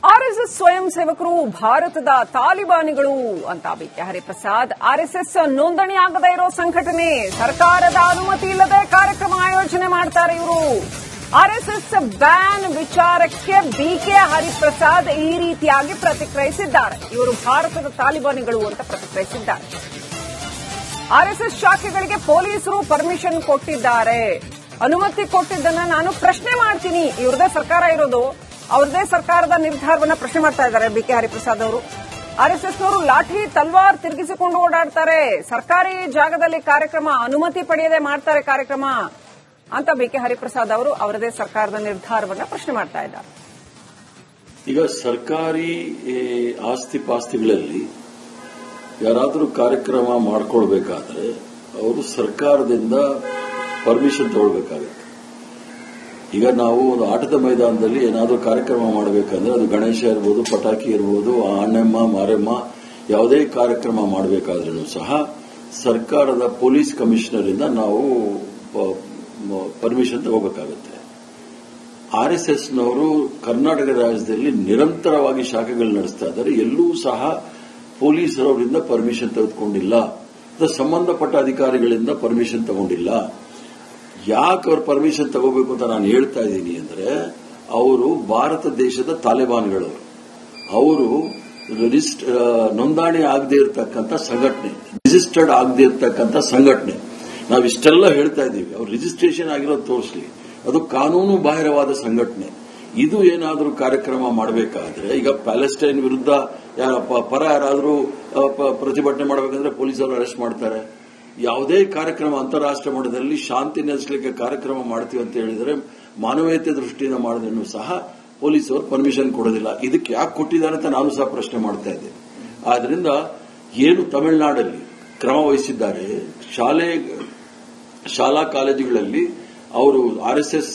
RSS ಸ್ವಯಂ ಸೇವಕರು ಭಾರತದ ತಾಲಿಬಾನಿಗಳು ಅಂತ ಬಿಕೆ ಹರಿಪ್ರಸಾದ್. ಆರ್ಎಸ್ಎಸ್ ನೋಂದಣಿ ಆಗದೇ ಇರೋ ಸಂಘಟನೆ, ಸರ್ಕಾರದ ಅನುಮತಿ ಇಲ್ಲದೆ ಕಾರ್ಯಕ್ರಮ ಆಯೋಜನೆ ಮಾಡ್ತಾರೆ ಇವರು. ಆರ್ಎಸ್ಎಸ್ ಬ್ಯಾನ್ ವಿಚಾರಕ್ಕೆ ಬಿಕೆ ಹರಿಪ್ರಸಾದ್ ಈ ರೀತಿಯಾಗಿ ಪ್ರತಿಕ್ರಿಯಿಸಿದ್ದಾರೆ. ಇವರು ಭಾರತದ ತಾಲಿಬಾನಿಗಳು ಅಂತ ಪ್ರತಿಕ್ರಿಯಿಸಿದ್ದಾರೆ. ಆರ್ಎಸ್ಎಸ್ ಶಾಖೆಗಳಿಗೆ ಪೊಲೀಸರು ಪರ್ಮಿಷನ್ ಕೊಟ್ಟಿದ್ದಾರೆ, ಅನುಮತಿ ಕೊಟ್ಟಿದ್ದನ್ನ ನಾನು ಪ್ರಶ್ನೆ ಮಾಡ್ತೀನಿ. ಇವ್ರದೇ ಸರ್ಕಾರ ಇರೋದು, ಅವ್ರದೇ ಸರ್ಕಾರದ ನಿರ್ಧಾರವನ್ನ ಪ್ರಶ್ನೆ ಮಾಡ್ತಾ ಇದ್ದಾರೆ ಬಿಕೆ ಹರಿಪ್ರಸಾದ್ ಅವರು. ಆರ್ಎಸ್ಎಸ್ನವರು ಲಾಠಿ ತಲ್ವಾರ್ ತಿರುಗಿಸಿಕೊಂಡು ಓಡಾಡ್ತಾರೆ, ಸರ್ಕಾರಿ ಜಾಗದಲ್ಲಿ ಕಾರ್ಯಕ್ರಮ ಅನುಮತಿ ಪಡೆಯದೆ ಮಾಡ್ತಾರೆ ಕಾರ್ಯಕ್ರಮ ಅಂತ ಬಿಕೆ ಹರಿಪ್ರಸಾದ್ ಅವರು ಅವರದೇ ಸರ್ಕಾರದ ನಿರ್ಧಾರವನ್ನ ಪ್ರಶ್ನೆ ಮಾಡ್ತಾ ಇದ್ದಾರೆ. ಈಗ ಸರ್ಕಾರಿ ಆಸ್ತಿ ಪಾಸ್ತಿಗಳಲ್ಲಿ ಯಾರಾದರೂ ಕಾರ್ಯಕ್ರಮ ಮಾಡ್ಕೊಳ್ಬೇಕಾದ್ರೆ ಅವರು ಸರ್ಕಾರದಿಂದ ಪರ್ಮಿಷನ್ ತಗೊಳ್ಬೇಕಾಗುತ್ತೆ. ಈಗ ನಾವು ಒಂದು ಆಟದ ಮೈದಾನದಲ್ಲಿ ಏನಾದರೂ ಕಾರ್ಯಕ್ರಮ ಮಾಡಬೇಕಂದ್ರೆ ಅದು ಗಣೇಶ ಇರ್ಬೋದು, ಪಟಾಕಿ ಇರ್ಬೋದು, ಆಣೆಮ್ಮ ಮಾರೆಮ್ಮ ಯಾವುದೇ ಕಾರ್ಯಕ್ರಮ ಮಾಡಬೇಕಾದ್ರೂ ಸಹ ಸರ್ಕಾರದ ಪೊಲೀಸ್ ಕಮಿಷನರ್ ಇಂದ ನಾವು ಪರ್ಮಿಷನ್ ತಗೋಬೇಕಾಗುತ್ತೆ. ಆರ್ಎಸ್ಎಸ್ನವರು ಕರ್ನಾಟಕ ರಾಜ್ಯದಲ್ಲಿ ನಿರಂತರವಾಗಿ ಶಾಖೆಗಳು ನಡೆಸ್ತಾ ಇದ್ದಾರೆ. ಎಲ್ಲೂ ಸಹ ಪೊಲೀಸರವರಿಂದ ಪರ್ಮಿಷನ್ ತೆಗೆದುಕೊಂಡಿಲ್ಲ, ಸಂಬಂಧಪಟ್ಟ ಅಧಿಕಾರಿಗಳಿಂದ ಪರ್ಮಿಷನ್ ತಗೊಂಡಿಲ್ಲ. ಯಾಕೆ ಅವ್ರ ಪರ್ಮಿಷನ್ ತಗೋಬೇಕು ಅಂತ ನಾನು ಹೇಳ್ತಾ ಇದ್ದೀನಿ ಅಂದ್ರೆ, ಅವರು ಭಾರತ ದೇಶದ ತಾಲಿಬಾನ್ಗಳವರು. ಅವರು ನೋಂದಣಿ ಆಗದೆ ಇರತಕ್ಕಂಥ ಸಂಘಟನೆ, ರಿಜಿಸ್ಟರ್ಡ್ ಆಗದೆ ಇರತಕ್ಕಂಥ ಸಂಘಟನೆ. ನಾವಿಷ್ಟೆಲ್ಲ ಹೇಳ್ತಾ ಇದ್ದೀವಿ, ಅವ್ರು ರಿಜಿಸ್ಟ್ರೇಷನ್ ಆಗಿರೋದು ತೋರಿಸಲಿ, ಅದು ಕಾನೂನು ಬಾಹಿರವಾದ ಸಂಘಟನೆ. ಇದು ಏನಾದರೂ ಕಾರ್ಯಕ್ರಮ ಮಾಡಬೇಕಾದ್ರೆ, ಈಗ ಪ್ಯಾಲೆಸ್ಟೈನ್ ವಿರುದ್ಧ ಪರ ಯಾರಾದರೂ ಪ್ರತಿಭಟನೆ ಮಾಡಬೇಕಂದ್ರೆ ಪೊಲೀಸರು ಅರೆಸ್ಟ್ ಮಾಡ್ತಾರೆ. ಯಾವುದೇ ಕಾರ್ಯಕ್ರಮ ಅಂತಾರಾಷ್ಟ್ರೀಯ ಮಟ್ಟದಲ್ಲಿ ಶಾಂತಿ ನೆಲೆಸಲಿಕ್ಕೆ ಕಾರ್ಯಕ್ರಮ ಮಾಡ್ತೀವಿ ಅಂತ ಹೇಳಿದರೆ ಮಾನವೀಯತೆ ದೃಷ್ಟಿಯಿಂದ ಮಾಡಿದ್ರೂ ಸಹ ಪೊಲೀಸರು ಪರ್ಮಿಷನ್ ಕೊಡೋದಿಲ್ಲ. ಇದಕ್ಕೆ ಯಾಕೆ ಕೊಟ್ಟಿದ್ದಾರೆ ಅಂತ ನಾನು ಸಹ ಪ್ರಶ್ನೆ ಮಾಡ್ತಾ ಇದ್ದೇನೆ. ಆದ್ರಿಂದ ಏನು ತಮಿಳುನಾಡಲ್ಲಿ ಕ್ರಮ ವಹಿಸಿದ್ದಾರೆ, ಶಾಲಾ ಕಾಲೇಜುಗಳಲ್ಲಿ ಅವರು ಆರ್ಎಸ್ಎಸ್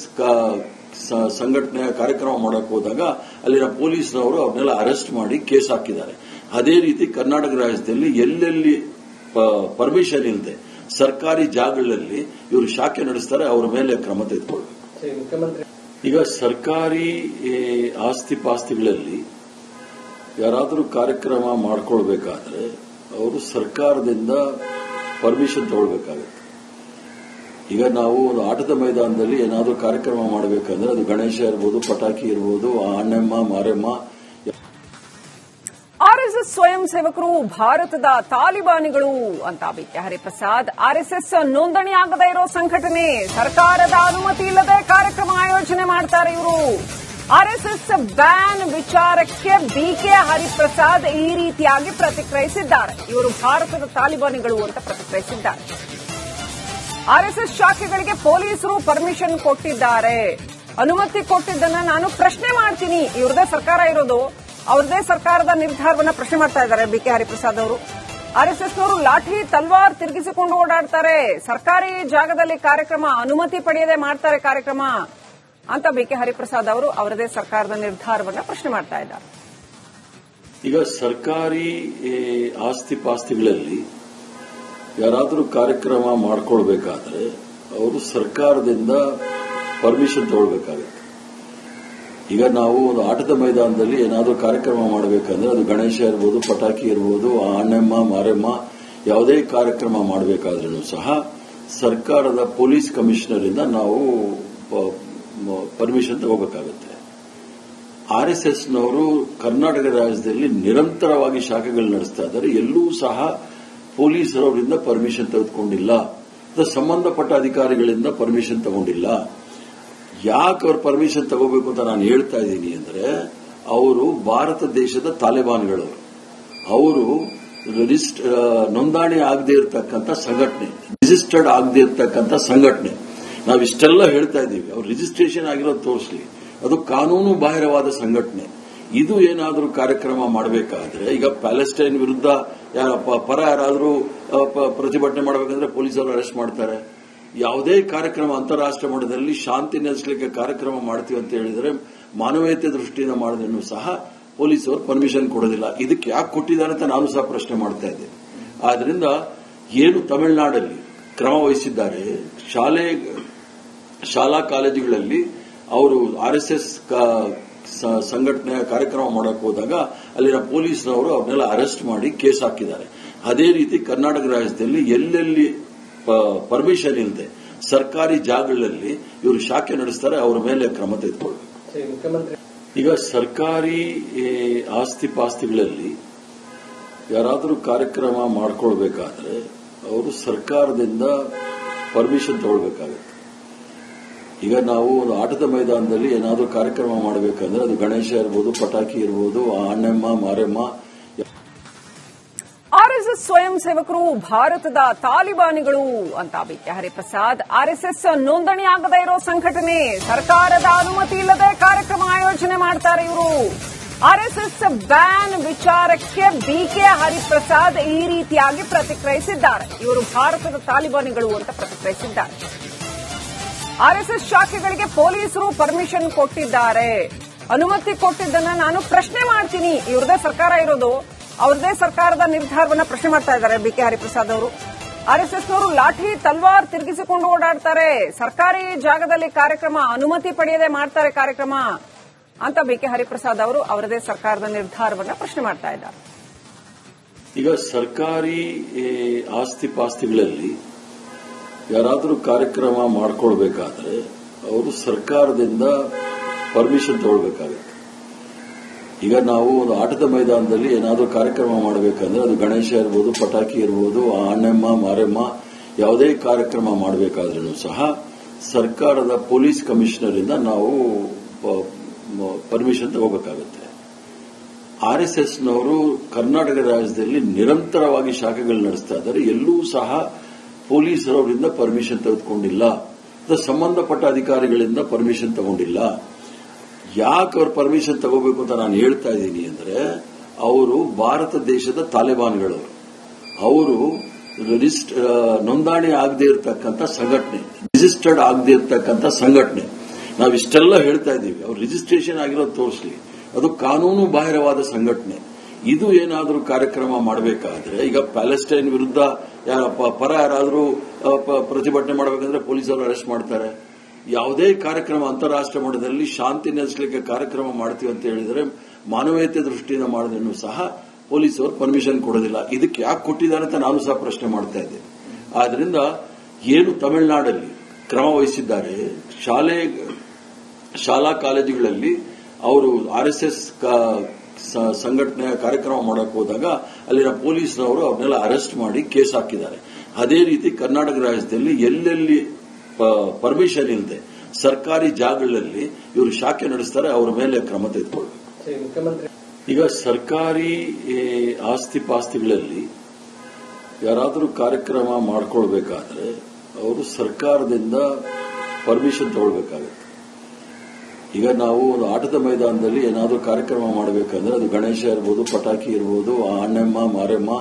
ಸಂಘಟನೆಯ ಕಾರ್ಯಕ್ರಮ ಮಾಡಕ್ಕೆ ಹೋದಾಗ ಅಲ್ಲಿನ ಪೊಲೀಸರವರು ಅವ್ರನ್ನೆಲ್ಲ ಅರೆಸ್ಟ್ ಮಾಡಿ ಕೇಸ್ ಹಾಕಿದ್ದಾರೆ. ಅದೇ ರೀತಿ ಕರ್ನಾಟಕ ರಾಜ್ಯದಲ್ಲಿ ಎಲ್ಲೆಲ್ಲಿ ಪರ್ಮಿಷನ್ ಇಲ್ಲದೆ ಸರ್ಕಾರಿ ಜಾಗಗಳಲ್ಲಿ ಇವರು ಶಾಖೆ ನಡೆಸ್ತಾರೆ, ಅವರ ಮೇಲೆ ಕ್ರಮ ತೆಗೆದುಕೊಳ್ಳಬೇಕು. ಈಗ ಸರ್ಕಾರಿ ಆಸ್ತಿ ಪಾಸ್ತಿಗಳಲ್ಲಿ ಯಾರಾದರೂ ಕಾರ್ಯಕ್ರಮ ಮಾಡ್ಕೊಳ್ಬೇಕಾದ್ರೆ ಅವರು ಸರ್ಕಾರದಿಂದ ಪರ್ಮಿಷನ್ ತಗೊಳ್ಬೇಕಾಗುತ್ತೆ. ಈಗ ನಾವು ಒಂದು ಆಟದ ಮೈದಾನದಲ್ಲಿ ಏನಾದರೂ ಕಾರ್ಯಕ್ರಮ ಮಾಡಬೇಕಂದ್ರೆ ಅದು ಗಣೇಶ ಇರ್ಬೋದು, ಪಟಾಕಿ ಇರ್ಬೋದು, ಆಣೆಮ್ಮ ಮಾರೆಮ್ಮ. ಆರ್ಎಸ್ಎಸ್ ಸ್ವಯಂ ಸೇವಕರು ಭಾರತದ ತಾಲಿಬಾನಿಗಳು ಅಂತ ಬಿಕೆ ಹರಿಪ್ರಸಾದ್. ಆರ್ಎಸ್ಎಸ್ ನೋಂದಣಿ ಆಗದೇ ಇರೋ ಸಂಘಟನೆ, ಸರ್ಕಾರದ ಅನುಮತಿ ಇಲ್ಲದೆ ಕಾರ್ಯಕ್ರಮ ಆಯೋಜನೆ ಮಾಡ್ತಾರೆ ಇವರು. ಆರ್ಎಸ್ಎಸ್ ಬ್ಯಾನ್ ವಿಚಾರಕ್ಕೆ ಬಿಕೆ ಹರಿಪ್ರಸಾದ್ ಈ ರೀತಿಯಾಗಿ ಪ್ರತಿಕ್ರಿಯಿಸಿದ್ದಾರೆ. ಇವರು ಭಾರತದ ತಾಲಿಬಾನಿಗಳು ಅಂತ ಪ್ರತಿಕ್ರಿಯಿಸಿದ್ದಾರೆ. ಆರ್ಎಸ್ಎಸ್ ಶಾಖೆಗಳಿಗೆ ಪೊಲೀಸರು ಪರ್ಮಿಷನ್ ಕೊಟ್ಟಿದ್ದಾರೆ, ಅನುಮತಿ ಕೊಟ್ಟಿದ್ದನ್ನ ನಾನು ಪ್ರಶ್ನೆ ಮಾಡ್ತೀನಿ. ಇವ್ರದೇ ಸರ್ಕಾರ ಇರೋದು, ಅವ್ರದೇ ಸರ್ಕಾರದ ನಿರ್ಧಾರವನ್ನ ಪ್ರಶ್ನೆ ಮಾಡ್ತಾ ಇದ್ದಾರೆ ಬಿಕೆ ಹರಿಪ್ರಸಾದ್ ಅವರು. ಆರ್ಎಸ್ಎಸ್ನವರು ಲಾಠಿ ತಲ್ವಾರ್ ತಿರುಗಿಸಿಕೊಂಡು ಓಡಾಡ್ತಾರೆ, ಸರ್ಕಾರಿ ಜಾಗದಲ್ಲಿ ಕಾರ್ಯಕ್ರಮ ಅನುಮತಿ ಪಡೆಯದೆ ಮಾಡ್ತಾರೆ ಕಾರ್ಯಕ್ರಮ ಅಂತ ಬಿಕೆ ಹರಿಪ್ರಸಾದ್ ಅವರು ಅವರದೇ ಸರ್ಕಾರದ ನಿರ್ಧಾರವನ್ನ ಪ್ರಶ್ನೆ ಮಾಡ್ತಾ ಇದ್ದಾರೆ. ಈಗ ಸರ್ಕಾರಿ ಆಸ್ತಿ ಪಾಸ್ತಿಗಳಲ್ಲಿ ಯಾರಾದರೂ ಕಾರ್ಯಕ್ರಮ ಮಾಡ್ಕೊಳ್ಬೇಕಾದ್ರೆ ಅವರು ಸರ್ಕಾರದಿಂದ ಪರ್ಮಿಷನ್ ತಗೊಳ್ಬೇಕಾಗುತ್ತೆ. ಈಗ ನಾವು ಒಂದು ಆಟದ ಮೈದಾನದಲ್ಲಿ ಏನಾದರೂ ಕಾರ್ಯಕ್ರಮ ಮಾಡಬೇಕಂದ್ರೆ ಅದು ಗಣೇಶ ಇರ್ಬೋದು, ಪಟಾಕಿ ಇರ್ಬೋದು, ಆಣೆಮ್ಮ ಮಾರೆಮ್ಮ ಯಾವುದೇ ಕಾರ್ಯಕ್ರಮ ಮಾಡಬೇಕಾದ್ರೂ ಸಹ ಸರ್ಕಾರದ ಪೊಲೀಸ್ ಕಮಿಷನರ್ ಇಂದ ನಾವು ಪರ್ಮಿಷನ್ ತಗೋಬೇಕಾಗುತ್ತೆ. ಆರ್ಎಸ್ಎಸ್ನವರು ಕರ್ನಾಟಕ ರಾಜ್ಯದಲ್ಲಿ ನಿರಂತರವಾಗಿ ಶಾಖೆಗಳು ನಡೆಸ್ತಾ ಇದ್ದಾರೆ. ಎಲ್ಲೂ ಸಹ ಪೊಲೀಸರವರಿಂದ ಪರ್ಮಿಷನ್ ತೆಗೆದುಕೊಂಡಿಲ್ಲ, ಸಂಬಂಧಪಟ್ಟ ಅಧಿಕಾರಿಗಳಿಂದ ಪರ್ಮಿಷನ್ ತಗೊಂಡಿಲ್ಲ. ಯಾಕೆ ಅವ್ರ ಪರ್ಮಿಷನ್ ತಗೋಬೇಕು ಅಂತ ನಾನು ಹೇಳ್ತಾ ಇದ್ದೀನಿ ಅಂದ್ರೆ, ಅವರು ಭಾರತ ದೇಶದ ತಾಲಿಬಾನ್ಗಳವರು. ಅವರು ನೋಂದಣಿ ಆಗದೆ ಇರತಕ್ಕಂಥ ಸಂಘಟನೆ, ರಿಜಿಸ್ಟರ್ಡ್ ಆಗದೆ ಇರತಕ್ಕಂಥ ಸಂಘಟನೆ. ನಾವಿಷ್ಟೆಲ್ಲ ಹೇಳ್ತಾ ಇದ್ದೀವಿ, ಅವ್ರು ರಿಜಿಸ್ಟ್ರೇಷನ್ ಆಗಿರೋದು ತೋರಿಸಲಿ, ಅದು ಕಾನೂನು ಬಾಹಿರವಾದ ಸಂಘಟನೆ. ಇದು ಏನಾದರೂ ಕಾರ್ಯಕ್ರಮ ಮಾಡಬೇಕಾದ್ರೆ, ಈಗ ಪ್ಯಾಲೆಸ್ಟೈನ್ ವಿರುದ್ಧ ಪರ ಯಾರಾದರೂ ಪ್ರತಿಭಟನೆ ಮಾಡಬೇಕಂದ್ರೆ ಪೊಲೀಸರು ಅರೆಸ್ಟ್ ಮಾಡ್ತಾರೆ. ಯಾವುದೇ ಕಾರ್ಯಕ್ರಮ ಅಂತಾರಾಷ್ಟ್ರೀಯ ಮಟ್ಟದಲ್ಲಿ ಶಾಂತಿ ನೆಲೆಸಲಿಕ್ಕೆ ಕಾರ್ಯಕ್ರಮ ಮಾಡ್ತೀವಿ ಅಂತ ಹೇಳಿದರೆ ಮಾನವೀಯತೆ ದೃಷ್ಟಿಯಿಂದ ಮಾಡಿದ್ರೂ ಸಹ ಪೊಲೀಸರು ಪರ್ಮಿಷನ್ ಕೊಡೋದಿಲ್ಲ. ಇದಕ್ಕೆ ಯಾಕೆ ಕೊಟ್ಟಿದ್ದಾರೆ ಅಂತ ನಾನು ಸಹ ಪ್ರಶ್ನೆ ಮಾಡ್ತಾ ಇದ್ದೇನೆ. ಆದ್ರಿಂದ ಏನು ತಮಿಳುನಾಡಲ್ಲಿ ಕ್ರಮ ವಹಿಸಿದ್ದಾರೆ, ಶಾಲಾ ಕಾಲೇಜುಗಳಲ್ಲಿ ಅವರು ಆರ್ಎಸ್ಎಸ್ ಸಂಘಟನೆಯ ಕಾರ್ಯಕ್ರಮ ಮಾಡಕ್ಕೆ ಹೋದಾಗ ಅಲ್ಲಿನ ಪೊಲೀಸ್ನವರು ಅವ್ರನ್ನೆಲ್ಲ ಅರೆಸ್ಟ್ ಮಾಡಿ ಕೇಸ್ ಹಾಕಿದ್ದಾರೆ. ಅದೇ ರೀತಿ ಕರ್ನಾಟಕ ರಾಜ್ಯದಲ್ಲಿ ಎಲ್ಲೆಲ್ಲಿ ಪರ್ಮಿಷನ್ ಇಲ್ಲದೆ ಸರ್ಕಾರಿ ಜಾಗಗಳಲ್ಲಿ ಇವರು ಶಾಖೆ ನಡೆಸ್ತಾರೆ, ಅವರ ಮೇಲೆ ಕ್ರಮ ತೆಗೆದುಕೊಳ್ಬೇಕು. ಈಗ ಸರ್ಕಾರಿ ಆಸ್ತಿ ಪಾಸ್ತಿಗಳಲ್ಲಿ ಯಾರಾದರೂ ಕಾರ್ಯಕ್ರಮ ಮಾಡ್ಕೊಳ್ಬೇಕಾದ್ರೆ ಅವರು ಸರ್ಕಾರದಿಂದ ಪರ್ಮಿಷನ್ ತಗೊಳ್ಬೇಕಾಗುತ್ತೆ. ಈಗ ನಾವು ಒಂದು ಆಟದ ಮೈದಾನದಲ್ಲಿ ಏನಾದರೂ ಕಾರ್ಯಕ್ರಮ ಮಾಡಬೇಕಂದ್ರೆ ಅದು ಗಣೇಶ ಇರ್ಬೋದು, ಪಟಾಕಿ ಇರ್ಬೋದು, ಅಣ್ಣಮ್ಮ ಮಾರಮ್ಮ. ಆರ್ಎಸ್ಎಸ್ ಸ್ವಯಂ ಸೇವಕರು ಭಾರತದ ತಾಲಿಬಾನಿಗಳು ಅಂತ ಬಿಕೆ ಹರಿಪ್ರಸಾದ್. ಆರ್ಎಸ್ಎಸ್ ನೋಂದಣಿ ಆಗದೇ ಇರೋ ಸಂಘಟನೆ, ಸರ್ಕಾರದ ಅನುಮತಿ ಇಲ್ಲದೆ ಕಾರ್ಯಕ್ರಮ ಆಯೋಜನೆ ಮಾಡ್ತಾರೆ ಇವರು. ಆರ್ಎಸ್ಎಸ್ ಬ್ಯಾನ್ ವಿಚಾರಕ್ಕೆ ಬಿಕೆ ಹರಿಪ್ರಸಾದ್ ಈ ರೀತಿಯಾಗಿ ಪ್ರತಿಕ್ರಿಯಿಸಿದ್ದಾರೆ. ಇವರು ಭಾರತದ ತಾಲಿಬಾನಿಗಳು ಅಂತ ಪ್ರತಿಕ್ರಿಯಿಸಿದ್ದಾರೆ. ಆರ್ಎಸ್ಎಸ್ ಶಾಖೆಗಳಿಗೆ ಪೊಲೀಸರು ಪರ್ಮಿಷನ್ ಕೊಟ್ಟಿದ್ದಾರೆ, ಅನುಮತಿ ಕೊಟ್ಟಿದ್ದನ್ನ ನಾನು ಪ್ರಶ್ನೆ ಮಾಡ್ತೀನಿ. ಇವ್ರದೇ ಸರ್ಕಾರ ಇರೋದು, ಅವ್ರದೇ ಸರ್ಕಾರದ ನಿರ್ಧಾರವನ್ನ ಪ್ರಶ್ನೆ ಮಾಡ್ತಾ ಇದ್ದಾರೆ ಬಿಕೆ ಹರಿಪ್ರಸಾದ್ ಅವರು. ಆರ್ಎಸ್ಎಸ್ನವರು ಲಾಠಿ ತಲ್ವಾರ್ ತಿರುಗಿಸಿಕೊಂಡು ಓಡಾಡ್ತಾರೆ, ಸರ್ಕಾರಿ ಜಾಗದಲ್ಲಿ ಕಾರ್ಯಕ್ರಮ ಅನುಮತಿ ಪಡೆಯದೆ ಮಾಡ್ತಾರೆ ಕಾರ್ಯಕ್ರಮ ಅಂತ ಬಿಕೆ ಹರಿಪ್ರಸಾದ್ ಅವರು ಅವರದೇ ಸರ್ಕಾರದ ನಿರ್ಧಾರವನ್ನ ಪ್ರಶ್ನೆ ಮಾಡ್ತಾ ಇದ್ದಾರೆ. ಈಗ ಸರ್ಕಾರಿ ಆಸ್ತಿ ಪಾಸ್ತಿಗಳಲ್ಲಿ ಯಾರಾದರೂ ಕಾರ್ಯಕ್ರಮ ಮಾಡ್ಕೊಳ್ಬೇಕಾದ್ರೆ ಅವರು ಸರ್ಕಾರದಿಂದ ಪರ್ಮಿಷನ್ ತಗೊಳ್ಬೇಕಾಗುತ್ತೆ. ಈಗ ನಾವು ಒಂದು ಆಟದ ಮೈದಾನದಲ್ಲಿ ಏನಾದರೂ ಕಾರ್ಯಕ್ರಮ ಮಾಡಬೇಕಂದ್ರೆ ಅದು ಗಣೇಶ ಇರ್ಬೋದು, ಪಟಾಕಿ ಇರ್ಬೋದು, ಅಣ್ಣಮ್ಮ ಮಾರಮ್ಮ, ಯಾವುದೇ ಕಾರ್ಯಕ್ರಮ ಮಾಡಬೇಕಾದ್ರೂ ಸಹ ಸರ್ಕಾರದ ಪೊಲೀಸ್ ಕಮಿಷನರ್ ಇಂದ ನಾವು ಪರ್ಮಿಷನ್ ತಗೋಬೇಕಾಗುತ್ತೆ. ಆರ್ಎಸ್ಎಸ್ನವರು ಕರ್ನಾಟಕ ರಾಜ್ಯದಲ್ಲಿ ನಿರಂತರವಾಗಿ ಶಾಖೆಗಳು ನಡೆಸ್ತಾ ಇದ್ದಾರೆ. ಎಲ್ಲೂ ಸಹ ಪೊಲೀಸರವರಿಂದ ಪರ್ಮಿಷನ್ ತೆಗೆದುಕೊಂಡಿಲ್ಲ, ಸಂಬಂಧಪಟ್ಟ ಅಧಿಕಾರಿಗಳಿಂದ ಪರ್ಮಿಷನ್ ತಗೊಂಡಿಲ್ಲ. ಯಾಕೆ ಅವ್ರ ಪರ್ಮಿಷನ್ ತಗೋಬೇಕು ಅಂತ ನಾನು ಹೇಳ್ತಾ ಇದ್ದೀನಿ ಅಂದ್ರೆ, ಅವರು ಭಾರತ ದೇಶದ ತಾಲಿಬಾನ್ಗಳು, ಅವರು ನೋಂದಣಿ ಆಗದೆ ಇರತಕ್ಕಂಥ ಸಂಘಟನೆ, ರಿಜಿಸ್ಟರ್ಡ್ ಆಗದೆ ಇರತಕ್ಕಂಥ ಸಂಘಟನೆ. ನಾವಿಷ್ಟೆಲ್ಲ ಹೇಳ್ತಾ ಇದ್ದೀವಿ, ಅವ್ರು ರಿಜಿಸ್ಟ್ರೇಷನ್ ಆಗಿರೋದು ತೋರಿಸಲಿ, ಅದು ಕಾನೂನು ಬಾಹಿರವಾದ ಸಂಘಟನೆ. ಇದು ಏನಾದರೂ ಕಾರ್ಯಕ್ರಮ ಮಾಡಬೇಕಾದ್ರೆ, ಈಗ ಪ್ಯಾಲೆಸ್ಟೈನ್ ವಿರುದ್ಧ ಪರ ಯಾರಾದರೂ ಪ್ರತಿಭಟನೆ ಮಾಡಬೇಕಂದ್ರೆ ಪೊಲೀಸರು ಅರೆಸ್ಟ್ ಮಾಡ್ತಾರೆ. ಯಾವುದೇ ಕಾರ್ಯಕ್ರಮ ಅಂತಾರಾಷ್ಟ್ರೀಯ ಮಟ್ಟದಲ್ಲಿ ಶಾಂತಿ ನೆಲೆಸಲಿಕ್ಕೆ ಕಾರ್ಯಕ್ರಮ ಮಾಡ್ತೀವಿ ಅಂತ ಹೇಳಿದರೆ ಮಾನವೀಯತೆ ದೃಷ್ಟಿಯಿಂದ ಮಾಡಿದ್ರೂ ಸಹ ಪೊಲೀಸರು ಪರ್ಮಿಷನ್ ಕೊಡೋದಿಲ್ಲ. ಇದಕ್ಕೆ ಯಾಕೆ ಕೊಟ್ಟಿದ್ದಾರೆ ಅಂತ ನಾನು ಸಹ ಪ್ರಶ್ನೆ ಮಾಡ್ತಾ ಇದ್ದೇನೆ. ಆದ್ರಿಂದ ಏನು ತಮಿಳುನಾಡಲ್ಲಿ ಕ್ರಮ ವಹಿಸಿದ್ದಾರೆ, ಶಾಲಾ ಕಾಲೇಜುಗಳಲ್ಲಿ ಅವರು ಆರ್ಎಸ್ಎಸ್ ಸಂಘಟನೆಯ ಕಾರ್ಯಕ್ರಮ ಮಾಡಕ್ಕೆ ಹೋದಾಗ ಅಲ್ಲಿನ ಪೊಲೀಸ್ನವರು ಅವ್ರನ್ನೆಲ್ಲ ಅರೆಸ್ಟ್ ಮಾಡಿ ಕೇಸ್ ಹಾಕಿದ್ದಾರೆ. ಅದೇ ರೀತಿ ಕರ್ನಾಟಕ ರಾಜ್ಯದಲ್ಲಿ ಎಲ್ಲೆಲ್ಲಿ ಪರ್ಮಿಷನ್ ಇಲ್ಲದೆ ಸರ್ಕಾರಿ ಜಾಗಗಳಲ್ಲಿ ಇವರು ಶಾಖೆ ನಡೆಸ್ತಾರೆ, ಅವರ ಮೇಲೆ ಕ್ರಮ ತೆಗೆದುಕೊಳ್ಬೇಕು. ಈಗ ಸರ್ಕಾರಿ ಆಸ್ತಿ ಪಾಸ್ತಿಗಳಲ್ಲಿ ಯಾರಾದರೂ ಕಾರ್ಯಕ್ರಮ ಮಾಡ್ಕೊಳ್ಬೇಕಾದ್ರೆ ಅವರು ಸರ್ಕಾರದಿಂದ ಪರ್ಮಿಷನ್ ತಗೊಳ್ಬೇಕಾಗುತ್ತೆ. ಈಗ ನಾವು ಒಂದು ಆಟದ ಮೈದಾನದಲ್ಲಿ ಏನಾದರೂ ಕಾರ್ಯಕ್ರಮ ಮಾಡಬೇಕಂದ್ರೆ ಅದು ಗಣೇಶ ಇರ್ಬೋದು, ಪಟಾಕಿ ಇರ್ಬೋದು, ಅಣ್ಣಮ್ಮ ಮಾರಮ್ಮ.